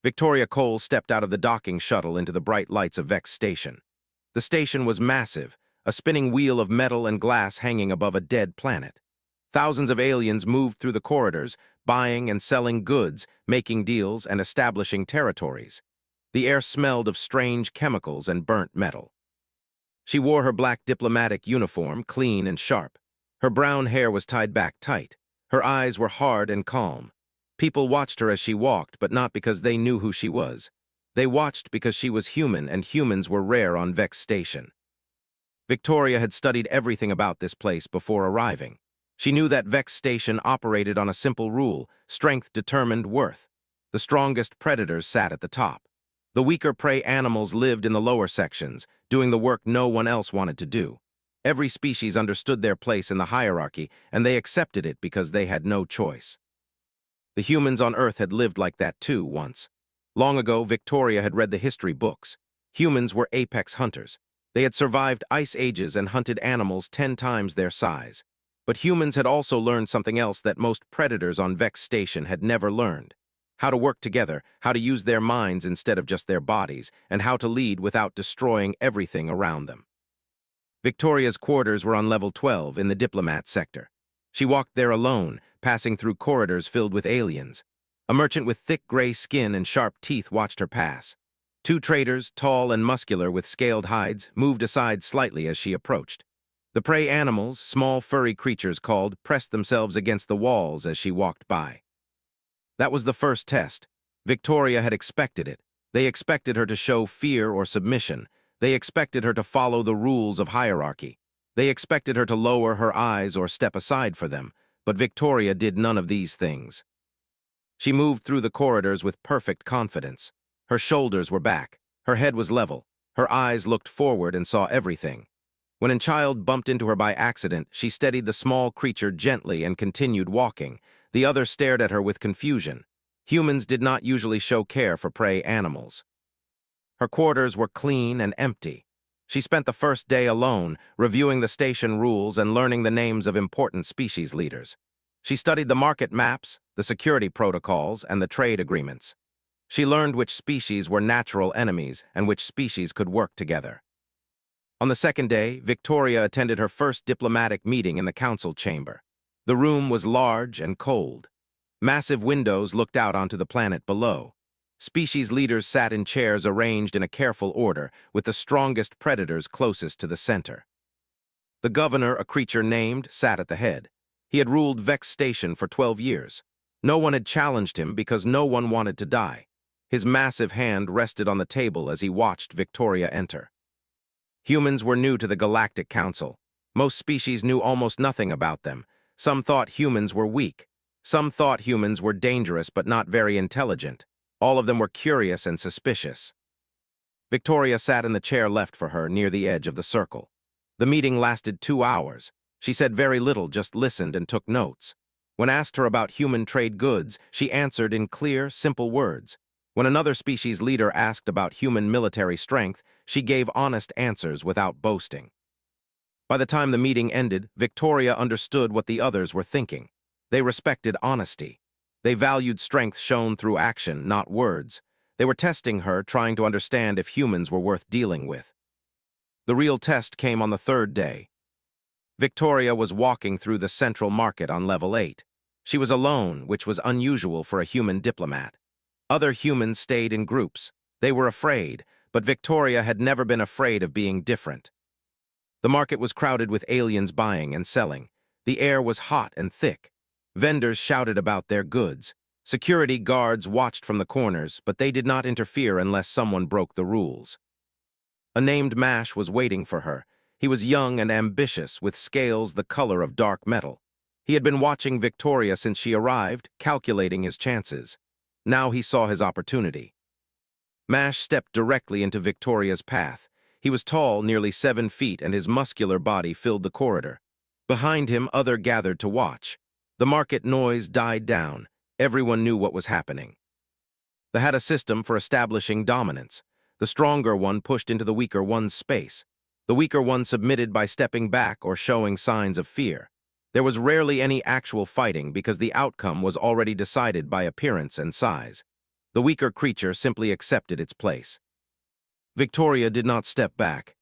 Victoria Cole stepped out of the docking shuttle into the bright lights of Vex Station. The station was massive, a spinning wheel of metal and glass hanging above a dead planet. Thousands of aliens moved through the corridors, buying and selling goods, making deals, and establishing territories. The air smelled of strange chemicals and burnt metal. She wore her black diplomatic uniform, clean and sharp. Her brown hair was tied back tight. Her eyes were hard and calm. People watched her as she walked, but not because they knew who she was. They watched because she was human, and humans were rare on Vex Station. Victoria had studied everything about this place before arriving. She knew that Vex Station operated on a simple rule: strength determined worth. The strongest predators sat at the top. The weaker prey animals lived in the lower sections, doing the work no one else wanted to do. Every species understood their place in the hierarchy, and they accepted it because they had no choice. The humans on Earth had lived like that too once. Long ago, Victoria had read the history books. Humans were apex hunters. They had survived ice ages and hunted animals 10 times their size. But humans had also learned something else that most predators on Vex Station had never learned: how to work together, how to use their minds instead of just their bodies, and how to lead without destroying everything around them. Victoria's quarters were on level 12 in the diplomat sector. She walked there alone, passing through corridors filled with aliens. A merchant with thick gray skin and sharp teeth watched her pass. 2 traders, tall and muscular with scaled hides, moved aside slightly as she approached. The prey animals, small furry creatures called, pressed themselves against the walls as she walked by. That was the first test. Victoria had expected it. They expected her to show fear or submission. They expected her to follow the rules of hierarchy. They expected her to lower her eyes or step aside for them, but Victoria did none of these things. She moved through the corridors with perfect confidence. Her shoulders were back. Her head was level. Her eyes looked forward and saw everything. When a child bumped into her by accident, she steadied the small creature gently and continued walking. The other stared at her with confusion. Humans did not usually show care for prey animals. Her quarters were clean and empty. She spent the first day alone, reviewing the station rules and learning the names of important species leaders. She studied the market maps, the security protocols, and the trade agreements. She learned which species were natural enemies and which species could work together. On the second day, Victoria attended her first diplomatic meeting in the council chamber. The room was large and cold. Massive windows looked out onto the planet below. Species leaders sat in chairs arranged in a careful order, with the strongest predators closest to the center. The governor, a creature named, sat at the head. He had ruled Vex Station for 12 years. No one had challenged him because no one wanted to die. His massive hand rested on the table as he watched Victoria enter. Humans were new to the Galactic Council. Most species knew almost nothing about them. Some thought humans were weak. Some thought humans were dangerous but not very intelligent. All of them were curious and suspicious. Victoria sat in the chair left for her near the edge of the circle. The meeting lasted 2 hours. She said very little, just listened and took notes. When asked her about human trade goods, she answered in clear, simple words. When another species leader asked about human military strength, she gave honest answers without boasting. By the time the meeting ended, Victoria understood what the others were thinking. They respected honesty. They valued strength shown through action, not words. They were testing her, trying to understand if humans were worth dealing with. The real test came on the 3rd day. Victoria was walking through the central market on level 8. She was alone, which was unusual for a human diplomat. Other humans stayed in groups. They were afraid, but Victoria had never been afraid of being different. The market was crowded with aliens buying and selling. The air was hot and thick. Vendors shouted about their goods. Security guards watched from the corners, but they did not interfere unless someone broke the rules. A named Mash was waiting for her. He was young and ambitious, with scales the color of dark metal. He had been watching Victoria since she arrived, calculating his chances. Now he saw his opportunity. Mash stepped directly into Victoria's path. He was tall, nearly 7 feet, and his muscular body filled the corridor. Behind him, others gathered to watch. The market noise died down. Everyone knew what was happening. They had a system for establishing dominance. The stronger one pushed into the weaker one's space. The weaker one submitted by stepping back or showing signs of fear. There was rarely any actual fighting because the outcome was already decided by appearance and size. The weaker creature simply accepted its place. Victoria did not step back.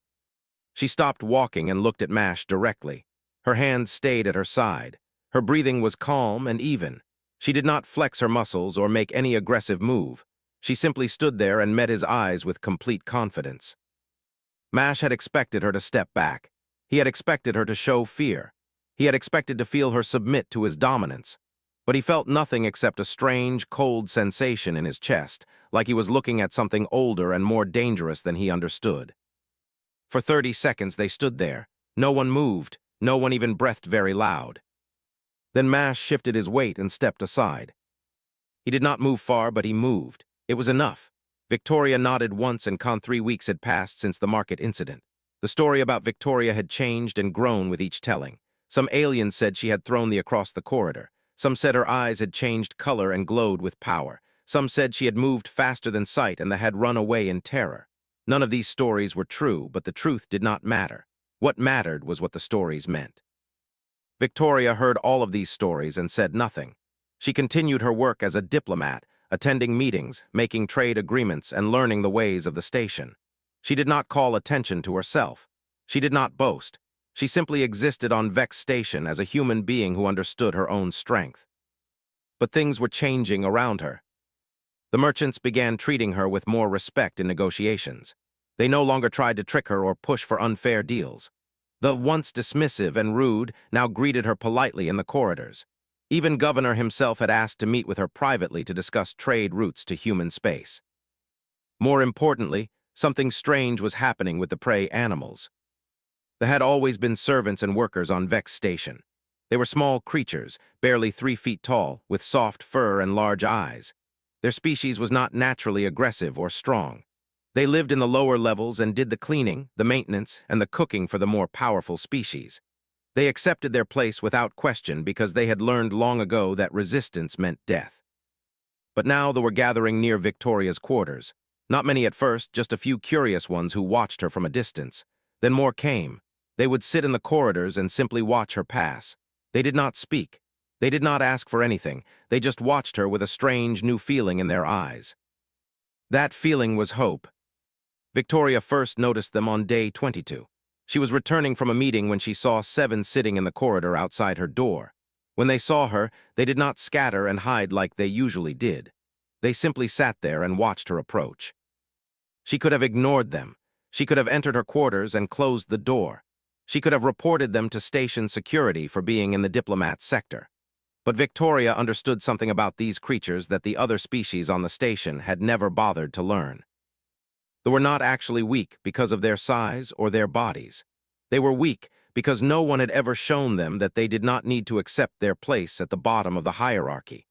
She stopped walking and looked at Mash directly. Her hand stayed at her side. Her breathing was calm and even. She did not flex her muscles or make any aggressive move. She simply stood there and met his eyes with complete confidence. Mash had expected her to step back. He had expected her to show fear. He had expected to feel her submit to his dominance. But he felt nothing except a strange, cold sensation in his chest, like he was looking at something older and more dangerous than he understood. For 30 seconds they stood there. No one moved. No one even breathed very loud. Then Mash shifted his weight and stepped aside. He did not move far, but he moved. It was enough. Victoria nodded once, and 3 weeks had passed since the market incident. The story about Victoria had changed and grown with each telling. Some aliens said she had thrown the across the corridor. Some said her eyes had changed color and glowed with power. Some said she had moved faster than sight and had run away in terror. None of these stories were true, but the truth did not matter. What mattered was what the stories meant. Victoria heard all of these stories and said nothing. She continued her work as a diplomat, attending meetings, making trade agreements, and learning the ways of the station. She did not call attention to herself. She did not boast. She simply existed on Vex Station as a human being who understood her own strength. But things were changing around her. The merchants began treating her with more respect in negotiations. They no longer tried to trick her or push for unfair deals. The once dismissive and rude now greeted her politely in the corridors. Even Governor himself had asked to meet with her privately to discuss trade routes to human space. More importantly, something strange was happening with the prey animals. There had always been servants and workers on Vex Station. They were small creatures, barely 3 feet tall, with soft fur and large eyes. Their species was not naturally aggressive or strong. They lived in the lower levels and did the cleaning, the maintenance, and the cooking for the more powerful species. They accepted their place without question because they had learned long ago that resistance meant death. But now they were gathering near Victoria's quarters. Not many at first, just a few curious ones who watched her from a distance. Then more came. They would sit in the corridors and simply watch her pass. They did not speak. They did not ask for anything. They just watched her with a strange new feeling in their eyes. That feeling was hope. Victoria first noticed them on day 22. She was returning from a meeting when she saw 7 sitting in the corridor outside her door. When they saw her, they did not scatter and hide like they usually did. They simply sat there and watched her approach. She could have ignored them. She could have entered her quarters and closed the door. She could have reported them to station security for being in the diplomat sector. But Victoria understood something about these creatures that the other species on the station had never bothered to learn. They were not actually weak because of their size or their bodies. They were weak because no one had ever shown them that they did not need to accept their place at the bottom of the hierarchy.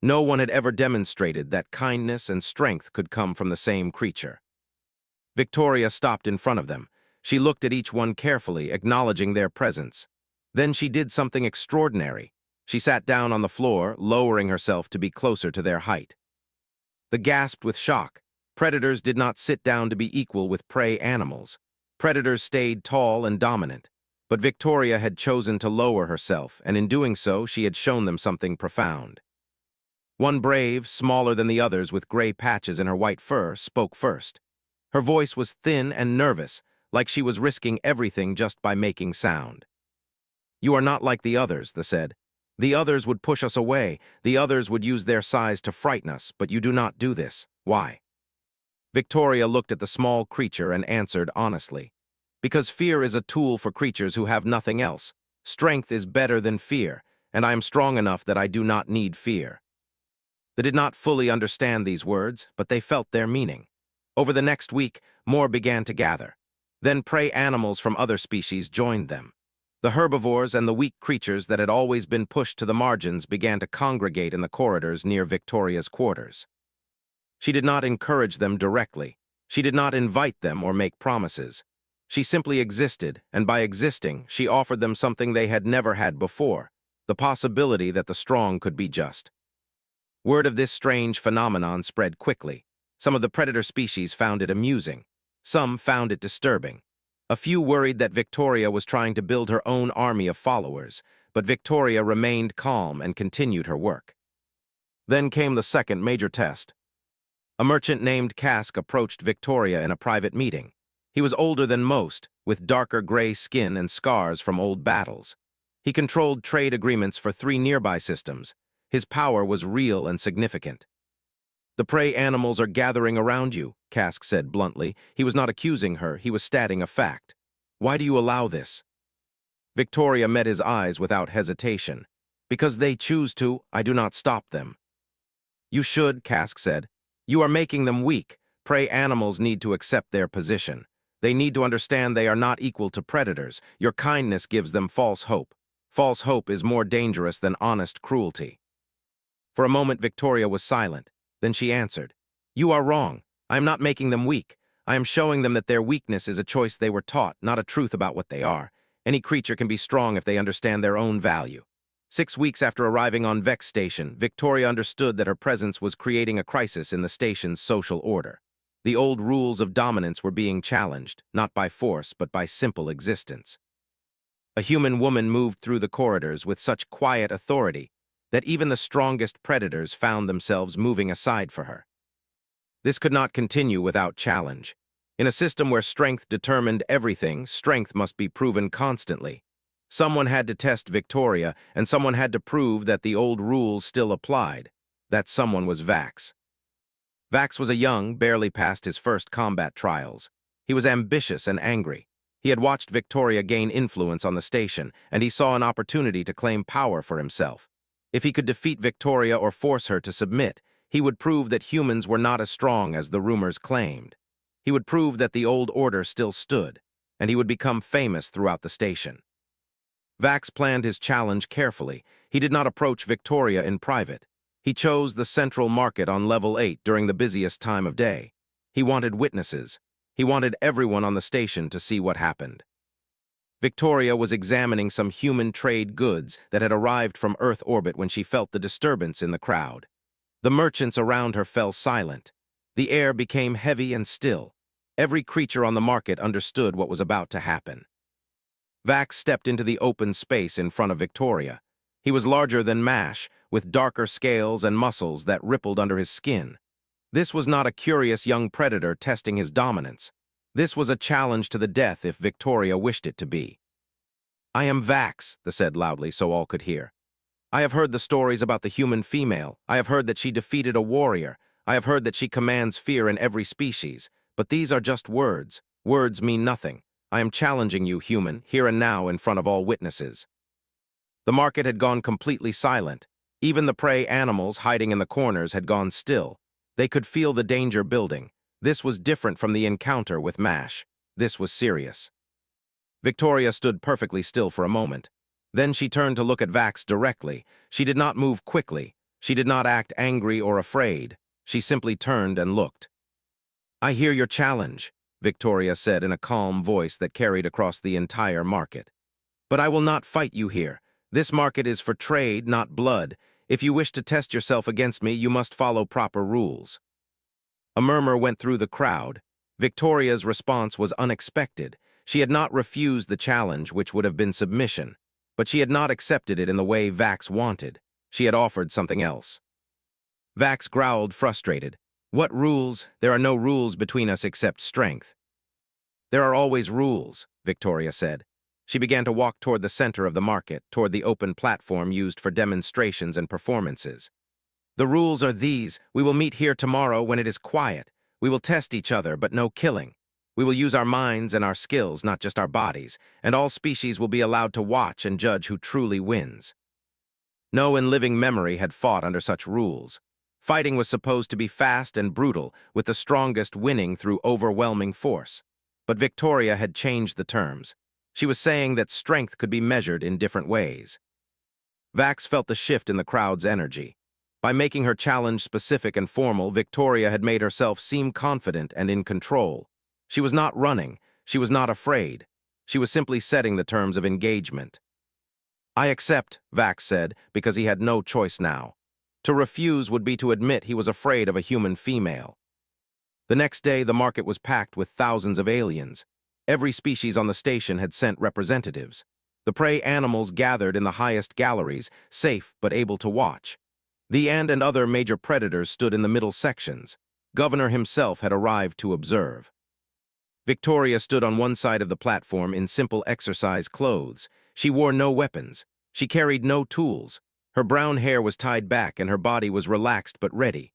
No one had ever demonstrated that kindness and strength could come from the same creature. Victoria stopped in front of them. She looked at each one carefully, acknowledging their presence. Then she did something extraordinary. She sat down on the floor, lowering herself to be closer to their height. They gasped with shock. Predators did not sit down to be equal with prey animals. Predators stayed tall and dominant. But Victoria had chosen to lower herself, and in doing so, she had shown them something profound. One brave, smaller than the others with gray patches in her white fur, spoke first. Her voice was thin and nervous, like she was risking everything just by making sound. "You are not like the others," they said. "The others would push us away. The others would use their size to frighten us, but you do not do this. Why?" Victoria looked at the small creature and answered honestly. "Because fear is a tool for creatures who have nothing else. Strength is better than fear, and I am strong enough that I do not need fear." They did not fully understand these words, but they felt their meaning. Over the next week, more began to gather. Then prey animals from other species joined them. The herbivores and the weak creatures that had always been pushed to the margins began to congregate in the corridors near Victoria's quarters. She did not encourage them directly. She did not invite them or make promises. She simply existed, and by existing, she offered them something they had never had before, the possibility that the strong could be just. Word of this strange phenomenon spread quickly. Some of the predator species found it amusing. Some found it disturbing. A few worried that Victoria was trying to build her own army of followers, but Victoria remained calm and continued her work. Then came the second major test. A merchant named Cask approached Victoria in a private meeting. He was older than most, with darker gray skin and scars from old battles. He controlled trade agreements for 3 nearby systems. His power was real and significant. "The prey animals are gathering around you," Cask said bluntly. He was not accusing her, he was stating a fact. "Why do you allow this?" Victoria met his eyes without hesitation. "Because they choose to, I do not stop them." "You should," Cask said. "You are making them weak. Prey animals need to accept their position. They need to understand they are not equal to predators. Your kindness gives them false hope. False hope is more dangerous than honest cruelty." For a moment, Victoria was silent. Then she answered, "You are wrong. I am not making them weak. I am showing them that their weakness is a choice they were taught, not a truth about what they are. Any creature can be strong if they understand their own value." 6 weeks after arriving on Vex Station, Victoria understood that her presence was creating a crisis in the station's social order. The old rules of dominance were being challenged, not by force, but by simple existence. A human woman moved through the corridors with such quiet authority that even the strongest predators found themselves moving aside for her. This could not continue without challenge. In a system where strength determined everything, strength must be proven constantly. Someone had to test Victoria, and someone had to prove that the old rules still applied. That someone was Vax. Vax was a young, barely past his first combat trials. He was ambitious and angry. He had watched Victoria gain influence on the station, and he saw an opportunity to claim power for himself. If he could defeat Victoria or force her to submit, he would prove that humans were not as strong as the rumors claimed. He would prove that the old order still stood, and he would become famous throughout the station. Vax planned his challenge carefully. He did not approach Victoria in private. He chose the central market on level 8 during the busiest time of day. He wanted witnesses. He wanted everyone on the station to see what happened. Victoria was examining some human trade goods that had arrived from Earth orbit when she felt the disturbance in the crowd. The merchants around her fell silent. The air became heavy and still. Every creature on the market understood what was about to happen. Vax stepped into the open space in front of Victoria. He was larger than Mash, with darker scales and muscles that rippled under his skin. This was not a curious young predator testing his dominance. This was a challenge to the death if Victoria wished it to be. "I am Vax," they said loudly so all could hear. "I have heard the stories about the human female. I have heard that she defeated a warrior. I have heard that she commands fear in every species. But these are just words. Words mean nothing. I am challenging you, human, here and now in front of all witnesses." The market had gone completely silent. Even the prey animals hiding in the corners had gone still. They could feel the danger building. This was different from the encounter with Mash. This was serious. Victoria stood perfectly still for a moment. Then she turned to look at Vax directly. She did not move quickly. She did not act angry or afraid. She simply turned and looked. "I hear your challenge," Victoria said in a calm voice that carried across the entire market. "But I will not fight you here. This market is for trade, not blood. If you wish to test yourself against me, you must follow proper rules." A murmur went through the crowd. Victoria's response was unexpected. She had not refused the challenge, which would have been submission, but she had not accepted it in the way Vax wanted. She had offered something else. Vax growled, frustrated. "What rules? There are no rules between us except strength." "There are always rules," Victoria said. She began to walk toward the center of the market, toward the open platform used for demonstrations and performances. "The rules are these. We will meet here tomorrow when it is quiet. We will test each other, but no killing. We will use our minds and our skills, not just our bodies, and all species will be allowed to watch and judge who truly wins." No in living memory had fought under such rules. Fighting was supposed to be fast and brutal, with the strongest winning through overwhelming force. But Victoria had changed the terms. She was saying that strength could be measured in different ways. Vax felt the shift in the crowd's energy. By making her challenge specific and formal, Victoria had made herself seem confident and in control. She was not running. She was not afraid. She was simply setting the terms of engagement. "I accept," Vax said, because he had no choice now. To refuse would be to admit he was afraid of a human female. The next day, the market was packed with thousands of aliens. Every species on the station had sent representatives. The prey animals gathered in the highest galleries, safe but able to watch. The ant and other major predators stood in the middle sections. Governor himself had arrived to observe. Victoria stood on one side of the platform in simple exercise clothes. She wore no weapons. She carried no tools. Her brown hair was tied back and her body was relaxed but ready.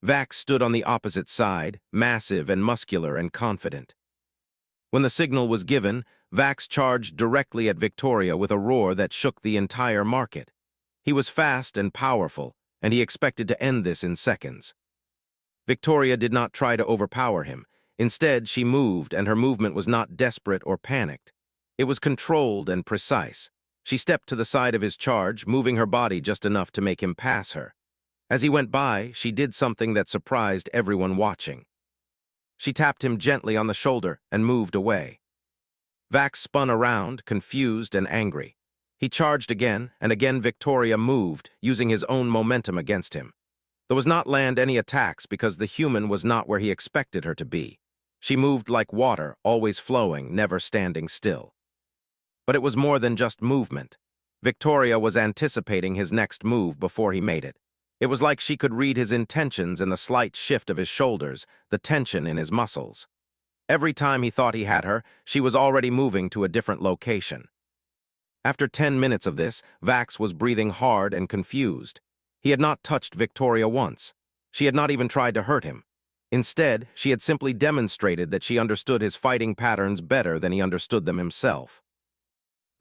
Vax stood on the opposite side, massive and muscular and confident. When the signal was given, Vax charged directly at Victoria with a roar that shook the entire market. He was fast and powerful, and he expected to end this in seconds. Victoria did not try to overpower him. Instead, she moved, and her movement was not desperate or panicked. It was controlled and precise. She stepped to the side of his charge, moving her body just enough to make him pass her. As he went by, she did something that surprised everyone watching. She tapped him gently on the shoulder and moved away. Vax spun around, confused and angry. He charged again, and again Victoria moved, using his own momentum against him. There was not land any attacks because the human was not where he expected her to be. She moved like water, always flowing, never standing still. But it was more than just movement. Victoria was anticipating his next move before he made it. It was like she could read his intentions in the slight shift of his shoulders, the tension in his muscles. Every time he thought he had her, she was already moving to a different location. After 10 minutes of this, Vax was breathing hard and confused. He had not touched Victoria once. She had not even tried to hurt him. Instead, she had simply demonstrated that she understood his fighting patterns better than he understood them himself.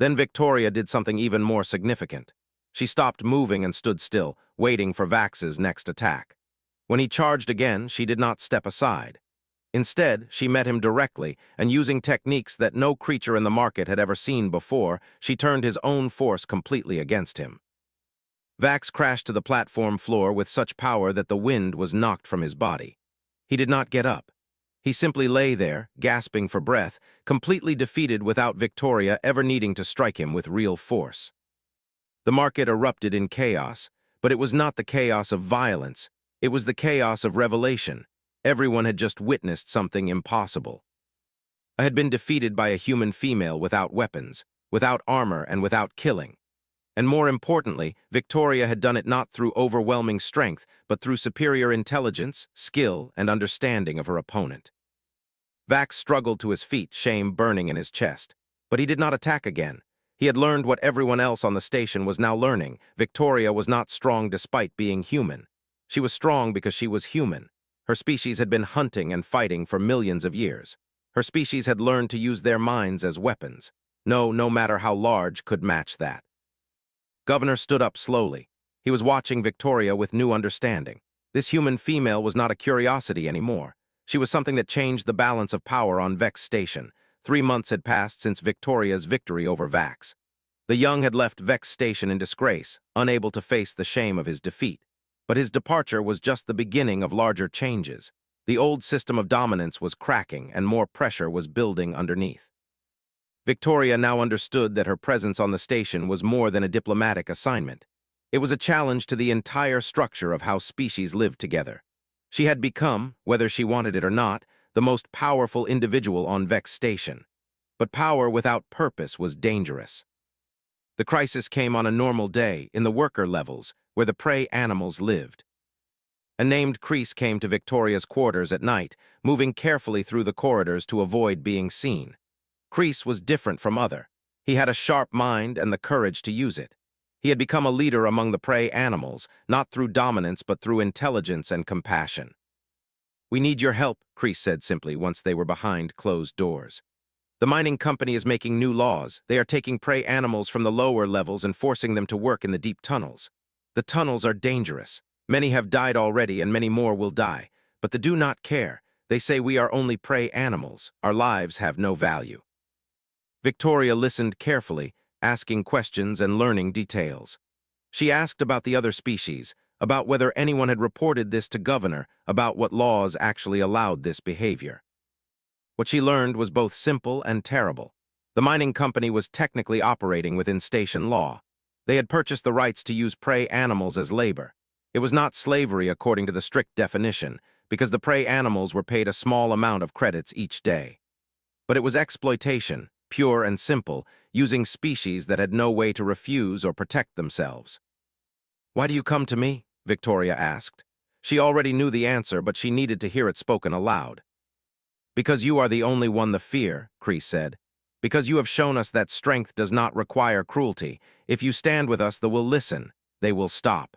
Then Victoria did something even more significant. She stopped moving and stood still, waiting for Vax's next attack. When he charged again, she did not step aside. Instead, she met him directly, and using techniques that no creature in the market had ever seen before, she turned his own force completely against him. Vax crashed to the platform floor with such power that the wind was knocked from his body. He did not get up. He simply lay there, gasping for breath, completely defeated without Victoria ever needing to strike him with real force. The market erupted in chaos, but it was not the chaos of violence. It was the chaos of revelation. Everyone had just witnessed something impossible. I had been defeated by a human female without weapons, without armor, and without killing. And more importantly, Victoria had done it not through overwhelming strength, but through superior intelligence, skill, and understanding of her opponent. Vax struggled to his feet, shame burning in his chest. But he did not attack again. He had learned what everyone else on the station was now learning. Victoria was not strong despite being human. She was strong because she was human. Her species had been hunting and fighting for millions of years. Her species had learned to use their minds as weapons. No matter how large, could match that. Governor stood up slowly. He was watching Victoria with new understanding. This human female was not a curiosity anymore. She was something that changed the balance of power on Vex Station. 3 months had passed since Victoria's victory over Vax. The young had left Vex Station in disgrace, unable to face the shame of his defeat. But his departure was just the beginning of larger changes. The old system of dominance was cracking and more pressure was building underneath. Victoria now understood that her presence on the station was more than a diplomatic assignment. It was a challenge to the entire structure of how species lived together. She had become, whether she wanted it or not, the most powerful individual on Vex Station. But power without purpose was dangerous. The crisis came on a normal day in the worker levels, where the prey animals lived. A named Kreese came to Victoria's quarters at night, moving carefully through the corridors to avoid being seen. Kreese was different from other. He had a sharp mind and the courage to use it. He had become a leader among the prey animals, not through dominance but through intelligence and compassion. "We need your help," Kreese said simply once they were behind closed doors. "The mining company is making new laws. They are taking prey animals from the lower levels and forcing them to work in the deep tunnels. The tunnels are dangerous. Many have died already and many more will die. But they do not care. They say we are only prey animals. Our lives have no value." Victoria listened carefully, asking questions and learning details. She asked about the other species, about whether anyone had reported this to Governor, about what laws actually allowed this behavior. What she learned was both simple and terrible. The mining company was technically operating within station law. They had purchased the rights to use prey animals as labor. It was not slavery according to the strict definition, because the prey animals were paid a small amount of credits each day. But it was exploitation, pure and simple, using species that had no way to refuse or protect themselves. "Why do you come to me?" Victoria asked. She already knew the answer, but she needed to hear it spoken aloud. "Because you are the only one to fear," Kreese said. "Because you have shown us that strength does not require cruelty. If you stand with us, they will listen. They will stop."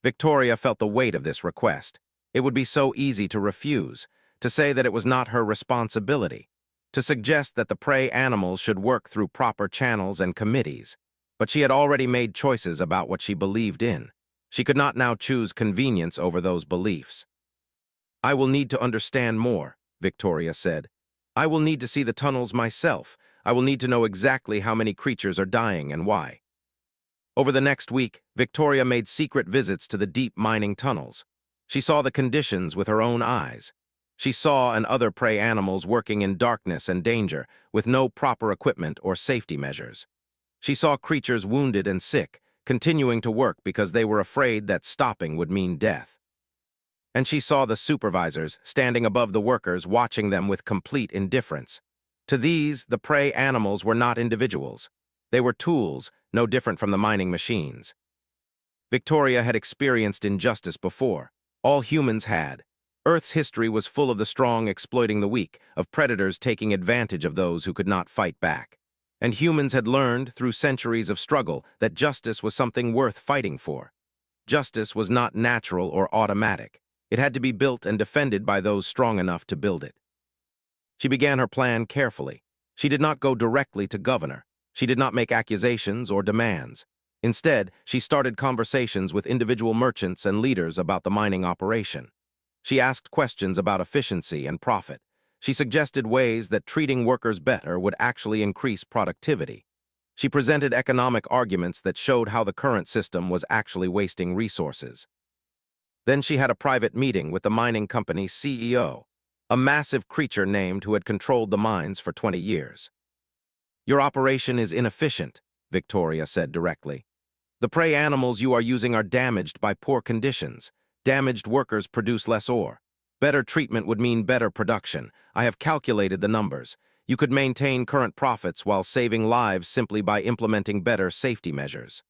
Victoria felt the weight of this request. It would be so easy to refuse, to say that it was not her responsibility, to suggest that the prey animals should work through proper channels and committees. But she had already made choices about what she believed in. She could not now choose convenience over those beliefs. "I will need to understand more," Victoria said. "I will need to see the tunnels myself. I will need to know exactly how many creatures are dying and why." Over the next week, Victoria made secret visits to the deep mining tunnels. She saw the conditions with her own eyes. She saw and other prey animals working in darkness and danger, with no proper equipment or safety measures. She saw creatures wounded and sick, continuing to work because they were afraid that stopping would mean death. And she saw the supervisors standing above the workers, watching them with complete indifference. To these, the prey animals were not individuals. They were tools, no different from the mining machines. Victoria had experienced injustice before. All humans had. Earth's history was full of the strong exploiting the weak, of predators taking advantage of those who could not fight back. And humans had learned, through centuries of struggle, that justice was something worth fighting for. Justice was not natural or automatic. It had to be built and defended by those strong enough to build it. She began her plan carefully. She did not go directly to Governor. She did not make accusations or demands. Instead, she started conversations with individual merchants and leaders about the mining operation. She asked questions about efficiency and profit. She suggested ways that treating workers better would actually increase productivity. She presented economic arguments that showed how the current system was actually wasting resources. Then she had a private meeting with the mining company's CEO, a massive creature named who had controlled the mines for 20 years. "Your operation is inefficient," Victoria said directly. "The prey animals you are using are damaged by poor conditions. Damaged workers produce less ore. Better treatment would mean better production. I have calculated the numbers. You could maintain current profits while saving lives simply by implementing better safety measures."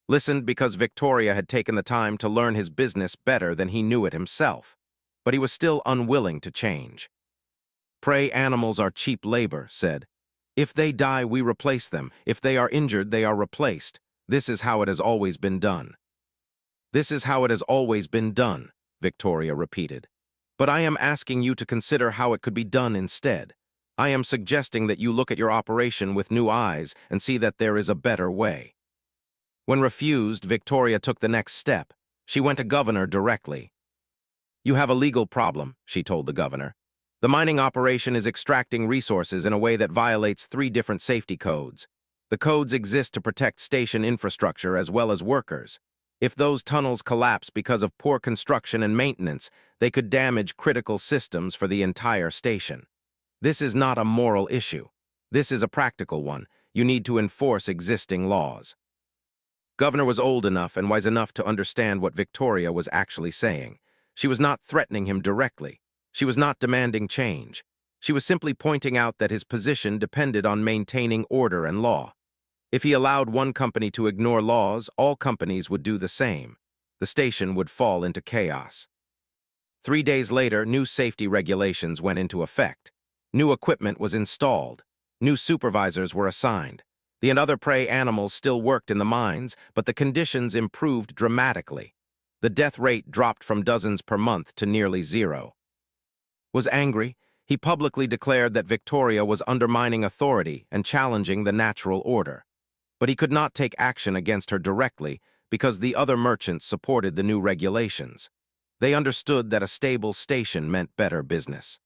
Listened because Victoria had taken the time to learn his business better than he knew it himself. But he was still unwilling to change. "Prey animals are cheap labor," said. "If they die, we replace them. If they are injured, they are replaced. This is how it has always been done." "This is how it has always been done," Victoria repeated. "But I am asking you to consider how it could be done instead. I am suggesting that you look at your operation with new eyes and see that there is a better way." When refused, Victoria took the next step. She went to Governor directly. "You have a legal problem," she told the governor. "The mining operation is extracting resources in a way that violates 3 different safety codes. The codes exist to protect station infrastructure as well as workers. If those tunnels collapse because of poor construction and maintenance, they could damage critical systems for the entire station. This is not a moral issue. This is a practical one. You need to enforce existing laws." Governor was old enough and wise enough to understand what Victoria was actually saying. She was not threatening him directly. She was not demanding change. She was simply pointing out that his position depended on maintaining order and law. If he allowed one company to ignore laws, all companies would do the same. The station would fall into chaos. 3 days later, new safety regulations went into effect. New equipment was installed. New supervisors were assigned. The other prey animals still worked in the mines, but the conditions improved dramatically. The death rate dropped from dozens per month to nearly 0. Was angry, he publicly declared that Victoria was undermining authority and challenging the natural order. But he could not take action against her directly because the other merchants supported the new regulations. They understood that a stable station meant better business.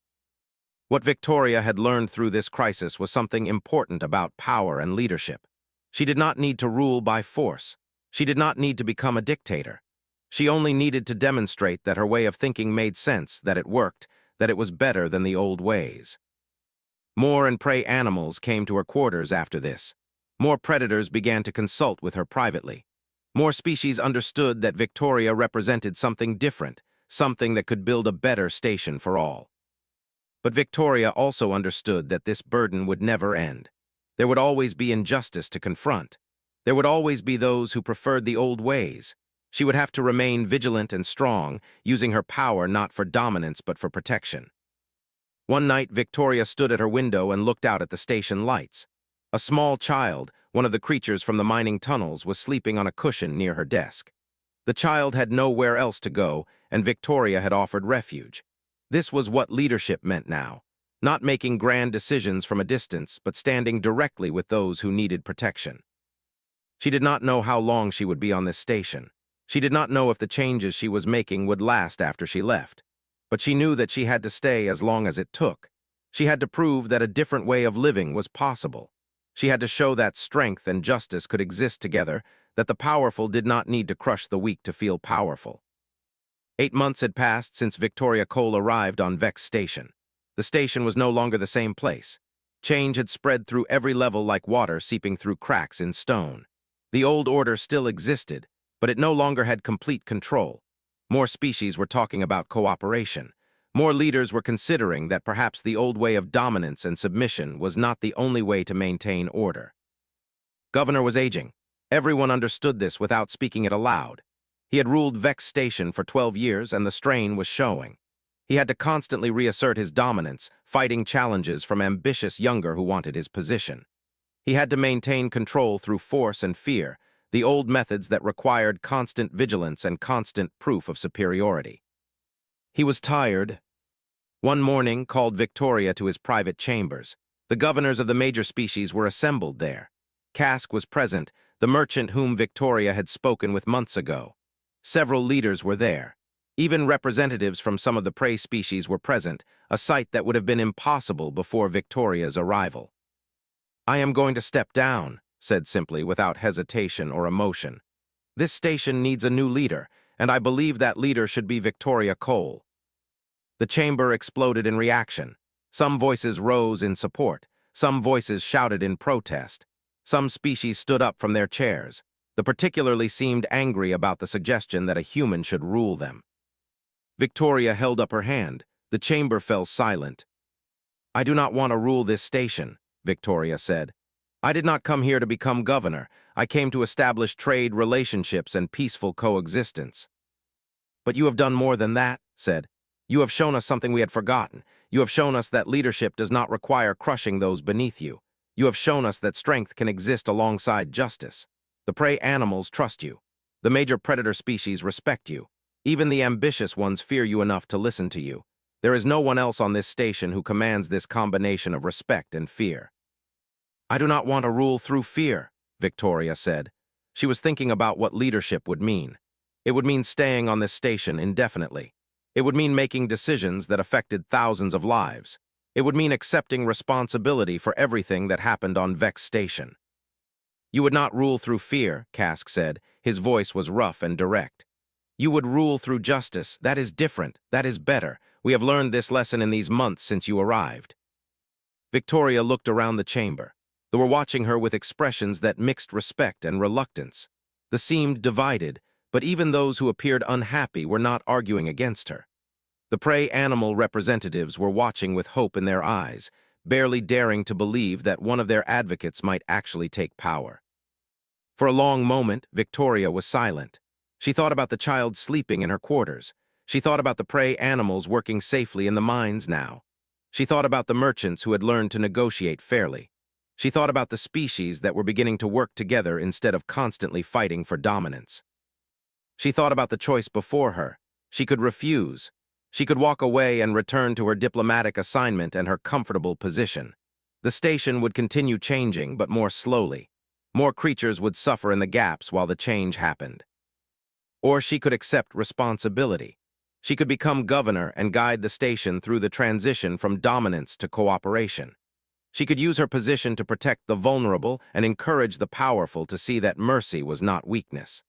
What Victoria had learned through this crisis was something important about power and leadership. She did not need to rule by force. She did not need to become a dictator. She only needed to demonstrate that her way of thinking made sense, that it worked, that it was better than the old ways. More and prey animals came to her quarters after this. More predators began to consult with her privately. More species understood that Victoria represented something different, something that could build a better station for all. But Victoria also understood that this burden would never end. There would always be injustice to confront. There would always be those who preferred the old ways. She would have to remain vigilant and strong, using her power not for dominance but for protection. One night, Victoria stood at her window and looked out at the station lights. A small child, one of the creatures from the mining tunnels, was sleeping on a cushion near her desk. The child had nowhere else to go, and Victoria had offered refuge. This was what leadership meant now. Not making grand decisions from a distance, but standing directly with those who needed protection. She did not know how long she would be on this station. She did not know if the changes she was making would last after she left. But she knew that she had to stay as long as it took. She had to prove that a different way of living was possible. She had to show that strength and justice could exist together, that the powerful did not need to crush the weak to feel powerful. 8 months had passed since Victoria Cole arrived on Vex Station. The station was no longer the same place. Change had spread through every level like water seeping through cracks in stone. The old order still existed, but it no longer had complete control. More species were talking about cooperation. More leaders were considering that perhaps the old way of dominance and submission was not the only way to maintain order. Governor was aging. Everyone understood this without speaking it aloud. He had ruled Vex Station for 12 years, and the strain was showing. He had to constantly reassert his dominance, fighting challenges from ambitious younger who wanted his position. He had to maintain control through force and fear, the old methods that required constant vigilance and constant proof of superiority. He was tired. One morning, called Victoria to his private chambers. The governors of the major species were assembled there. Cask was present, the merchant whom Victoria had spoken with months ago. Several leaders were there. Even representatives from some of the prey species were present, a sight that would have been impossible before Victoria's arrival. "I am going to step down," said simply, without hesitation or emotion. "This station needs a new leader, and I believe that leader should be Victoria Cole." The chamber exploded in reaction. Some voices rose in support. Some voices shouted in protest. Some species stood up from their chairs. The particularly seemed angry about the suggestion that a human should rule them. Victoria held up her hand. The chamber fell silent. "I do not want to rule this station," Victoria said. "I did not come here to become governor. I came to establish trade relationships and peaceful coexistence." "But you have done more than that," said. "You have shown us something we had forgotten. You have shown us that leadership does not require crushing those beneath you. You have shown us that strength can exist alongside justice. The prey animals trust you. The major predator species respect you. Even the ambitious ones fear you enough to listen to you. There is no one else on this station who commands this combination of respect and fear." "I do not want to rule through fear," Victoria said. She was thinking about what leadership would mean. It would mean staying on this station indefinitely. It would mean making decisions that affected thousands of lives. It would mean accepting responsibility for everything that happened on Vex Station. "You would not rule through fear," Cask said. His voice was rough and direct. "You would rule through justice. That is different. That is better. We have learned this lesson in these months since you arrived." Victoria looked around the chamber. They were watching her with expressions that mixed respect and reluctance. They seemed divided, but even those who appeared unhappy were not arguing against her. The prey animal representatives were watching with hope in their eyes, barely daring to believe that one of their advocates might actually take power. For a long moment, Victoria was silent. She thought about the child sleeping in her quarters. She thought about the prey animals working safely in the mines now. She thought about the merchants who had learned to negotiate fairly. She thought about the species that were beginning to work together instead of constantly fighting for dominance. She thought about the choice before her. She could refuse. She could walk away and return to her diplomatic assignment and her comfortable position. The station would continue changing, but more slowly. More creatures would suffer in the gaps while the change happened. Or she could accept responsibility. She could become governor and guide the station through the transition from dominance to cooperation. She could use her position to protect the vulnerable and encourage the powerful to see that mercy was not weakness.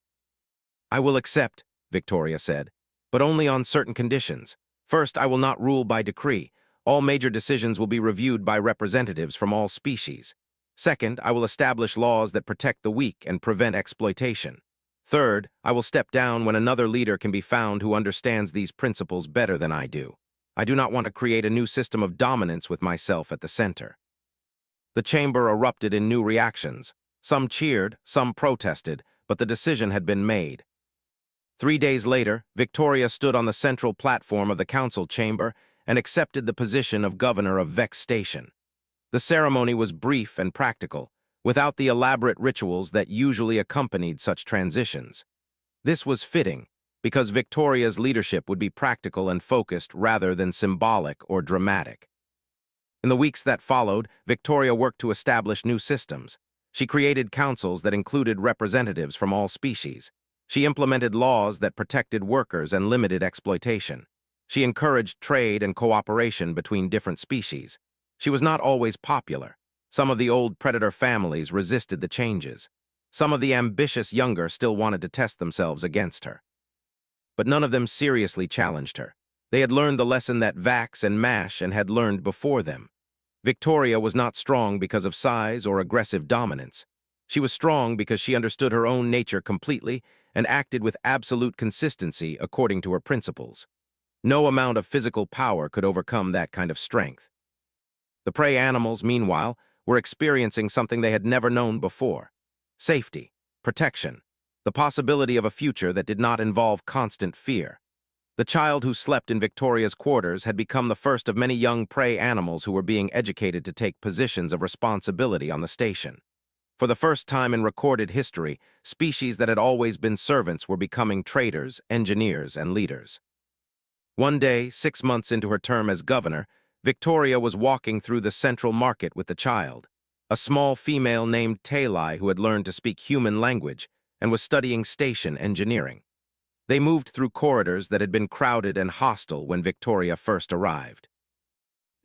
"I will accept," Victoria said, "but only on certain conditions. First, I will not rule by decree. All major decisions will be reviewed by representatives from all species. Second, I will establish laws that protect the weak and prevent exploitation. Third, I will step down when another leader can be found who understands these principles better than I do. I do not want to create a new system of dominance with myself at the center." The chamber erupted in new reactions. Some cheered, some protested, but the decision had been made. 3 days later, Victoria stood on the central platform of the council chamber and accepted the position of governor of Vex Station. The ceremony was brief and practical, without the elaborate rituals that usually accompanied such transitions. This was fitting, because Victoria's leadership would be practical and focused rather than symbolic or dramatic. In the weeks that followed, Victoria worked to establish new systems. She created councils that included representatives from all species. She implemented laws that protected workers and limited exploitation. She encouraged trade and cooperation between different species. She was not always popular. Some of the old predator families resisted the changes. Some of the ambitious younger still wanted to test themselves against her. But none of them seriously challenged her. They had learned the lesson that Vax and Mash and had learned before them. Victoria was not strong because of size or aggressive dominance. She was strong because she understood her own nature completely and acted with absolute consistency according to her principles. No amount of physical power could overcome that kind of strength. The prey animals, meanwhile, were experiencing something they had never known before: safety, protection, the possibility of a future that did not involve constant fear. The child who slept in Victoria's quarters had become the first of many young prey animals who were being educated to take positions of responsibility on the station. For the first time in recorded history, species that had always been servants were becoming traders, engineers, and leaders. One day, 6 months into her term as governor, Victoria was walking through the central market with the child, a small female named Talai who had learned to speak human language and was studying station engineering. They moved through corridors that had been crowded and hostile when Victoria first arrived.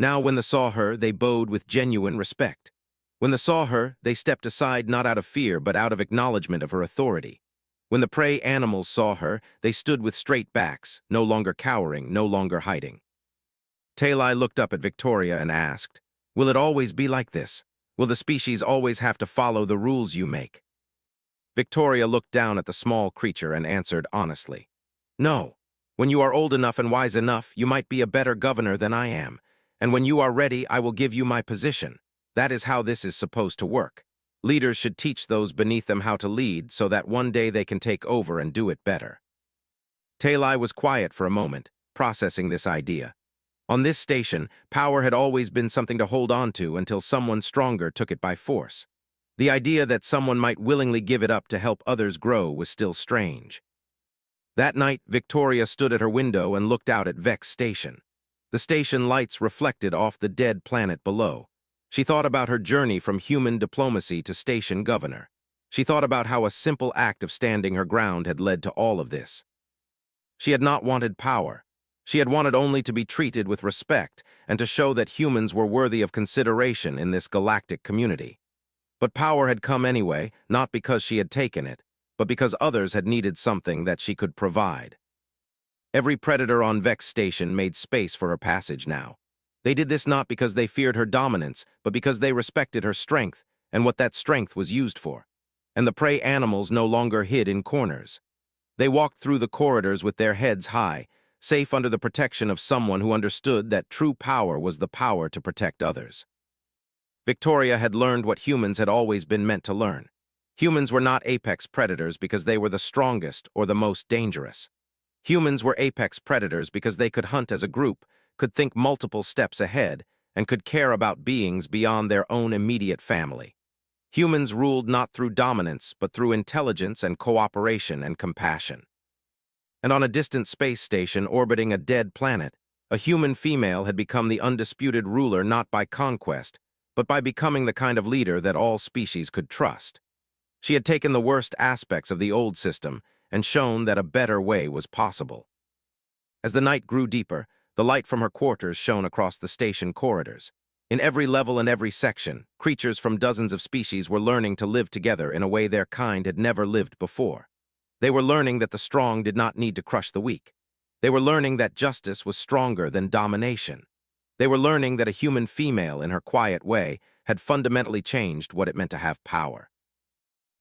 Now, when they saw her, they bowed with genuine respect. When they saw her, they stepped aside not out of fear but out of acknowledgement of her authority. When the prey animals saw her, they stood with straight backs, no longer cowering, no longer hiding. Talai looked up at Victoria and asked, "Will it always be like this? Will the species always have to follow the rules you make?" Victoria looked down at the small creature and answered honestly, "No. When you are old enough and wise enough, you might be a better governor than I am, and when you are ready, I will give you my position. That is how this is supposed to work. Leaders should teach those beneath them how to lead so that one day they can take over and do it better." Talai was quiet for a moment, processing this idea. On this station, power had always been something to hold on to until someone stronger took it by force. The idea that someone might willingly give it up to help others grow was still strange. That night, Victoria stood at her window and looked out at Vex Station. The station lights reflected off the dead planet below. She thought about her journey from human diplomacy to station governor. She thought about how a simple act of standing her ground had led to all of this. She had not wanted power. She had wanted only to be treated with respect and to show that humans were worthy of consideration in this galactic community. But power had come anyway, not because she had taken it, but because others had needed something that she could provide. Every predator on Vex Station made space for her passage now. They did this not because they feared her dominance, but because they respected her strength and what that strength was used for. And the prey animals no longer hid in corners. They walked through the corridors with their heads high, safe under the protection of someone who understood that true power was the power to protect others. Victoria had learned what humans had always been meant to learn. Humans were not apex predators because they were the strongest or the most dangerous. Humans were apex predators because they could hunt as a group, could think multiple steps ahead, and could care about beings beyond their own immediate family. Humans ruled not through dominance, but through intelligence and cooperation and compassion. And on a distant space station orbiting a dead planet, a human female had become the undisputed ruler not by conquest, but by becoming the kind of leader that all species could trust. She had taken the worst aspects of the old system and shown that a better way was possible. As the night grew deeper, the light from her quarters shone across the station corridors. In every level and every section, creatures from dozens of species were learning to live together in a way their kind had never lived before. They were learning that the strong did not need to crush the weak. They were learning that justice was stronger than domination. They were learning that a human female, in her quiet way, had fundamentally changed what it meant to have power.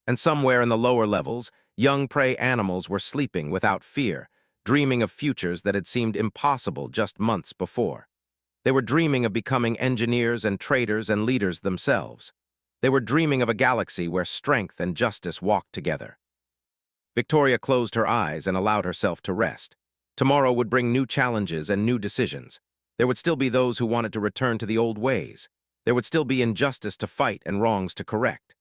And somewhere in the lower levels, young prey animals were sleeping without fear, dreaming of futures that had seemed impossible just months before. They were dreaming of becoming engineers and traders and leaders themselves. They were dreaming of a galaxy where strength and justice walked together. Victoria closed her eyes and allowed herself to rest. Tomorrow would bring new challenges and new decisions. There would still be those who wanted to return to the old ways. There would still be injustice to fight and wrongs to correct.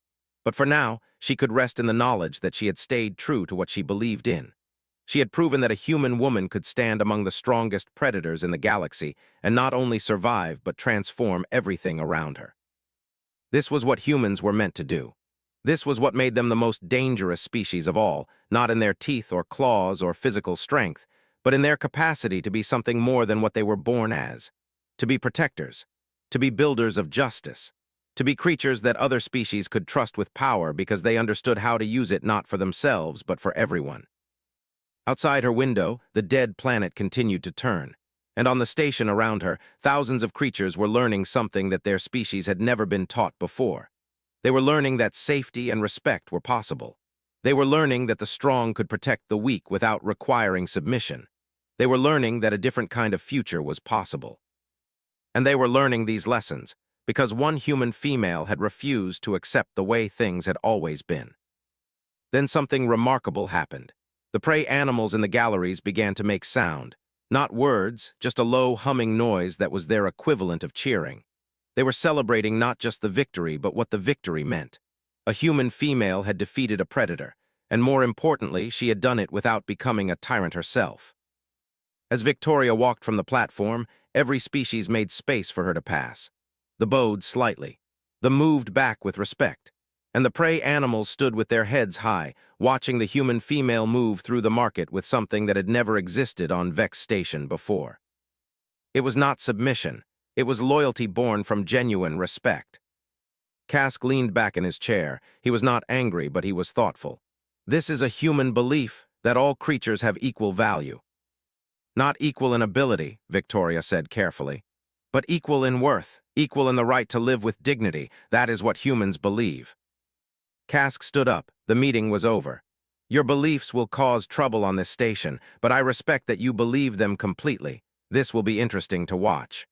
But for now, she could rest in the knowledge that she had stayed true to what she believed in. She had proven that a human woman could stand among the strongest predators in the galaxy and not only survive but transform everything around her. This was what humans were meant to do. This was what made them the most dangerous species of all, not in their teeth or claws or physical strength, but in their capacity to be something more than what they were born as. To be protectors, to be builders of justice, to be creatures that other species could trust with power because they understood how to use it not for themselves but for everyone. Outside her window, the dead planet continued to turn, and on the station around her, thousands of creatures were learning something that their species had never been taught before. They were learning that safety and respect were possible. They were learning that the strong could protect the weak without requiring submission. They were learning that a different kind of future was possible. And they were learning these lessons because one human female had refused to accept the way things had always been. Then something remarkable happened. The prey animals in the galleries began to make sound. Not words, just a low humming noise that was their equivalent of cheering. They were celebrating not just the victory, but what the victory meant. A human female had defeated a predator, and more importantly, she had done it without becoming a tyrant herself. As Victoria walked from the platform, every species made space for her to pass. The bowed slightly. The moved back with respect. And the prey animals stood with their heads high, watching the human female move through the market with something that had never existed on Vex Station before. It was not submission. It was loyalty born from genuine respect. Cask leaned back in his chair. He was not angry, but he was thoughtful. This is a human belief that all creatures have equal value. Not equal in ability, Victoria said carefully, but equal in worth, equal in the right to live with dignity. That is what humans believe. Cask stood up. The meeting was over. Your beliefs will cause trouble on this station, but I respect that you believe them completely. This will be interesting to watch.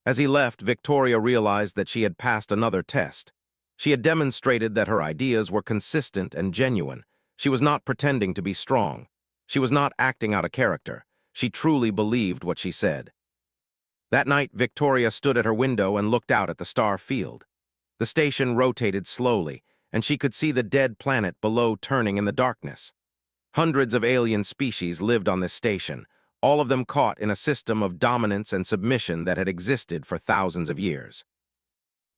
As he left, Victoria realized that she had passed another test. She had demonstrated that her ideas were consistent and genuine. She was not pretending to be strong. She was not acting out a character. She truly believed what she said. That night, Victoria stood at her window and looked out at the star field. The station rotated slowly, and she could see the dead planet below turning in the darkness. Hundreds of alien species lived on this station, all of them caught in a system of dominance and submission that had existed for thousands of years.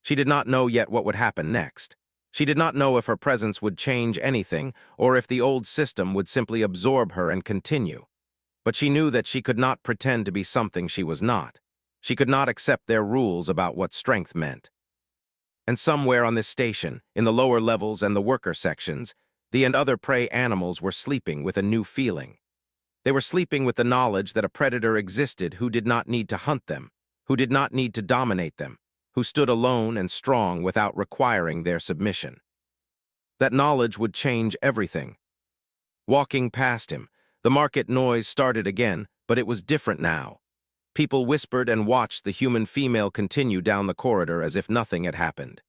She did not know yet what would happen next. She did not know if her presence would change anything or if the old system would simply absorb her and continue. But she knew that she could not pretend to be something she was not. She could not accept their rules about what strength meant. And somewhere on this station, in the lower levels and the worker sections, the and other prey animals were sleeping with a new feeling. They were sleeping with the knowledge that a predator existed who did not need to hunt them, who did not need to dominate them, who stood alone and strong without requiring their submission. That knowledge would change everything. Walking past him, the market noise started again, but it was different now. People whispered and watched the human female continue down the corridor as if nothing had happened.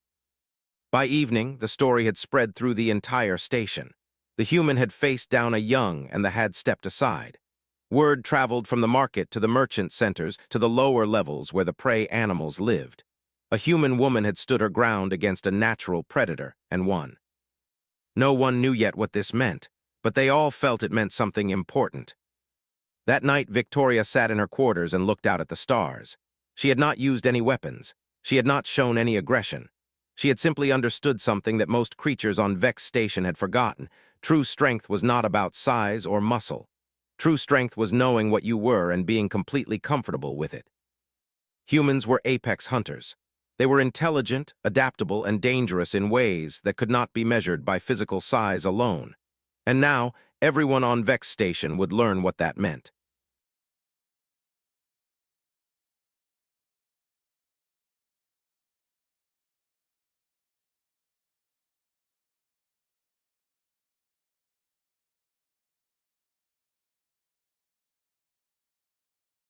By evening, the story had spread through the entire station. The human had faced down a young and the had stepped aside. Word traveled from the market to the merchant centers to the lower levels where the prey animals lived. A human woman had stood her ground against a natural predator and won. No one knew yet what this meant, but they all felt it meant something important. That night, Victoria sat in her quarters and looked out at the stars. She had not used any weapons. She had not shown any aggression. She had simply understood something that most creatures on Vex Station had forgotten. True strength was not about size or muscle. True strength was knowing what you were and being completely comfortable with it. Humans were apex hunters. They were intelligent, adaptable, and dangerous in ways that could not be measured by physical size alone. And now, everyone on Vex Station would learn what that meant.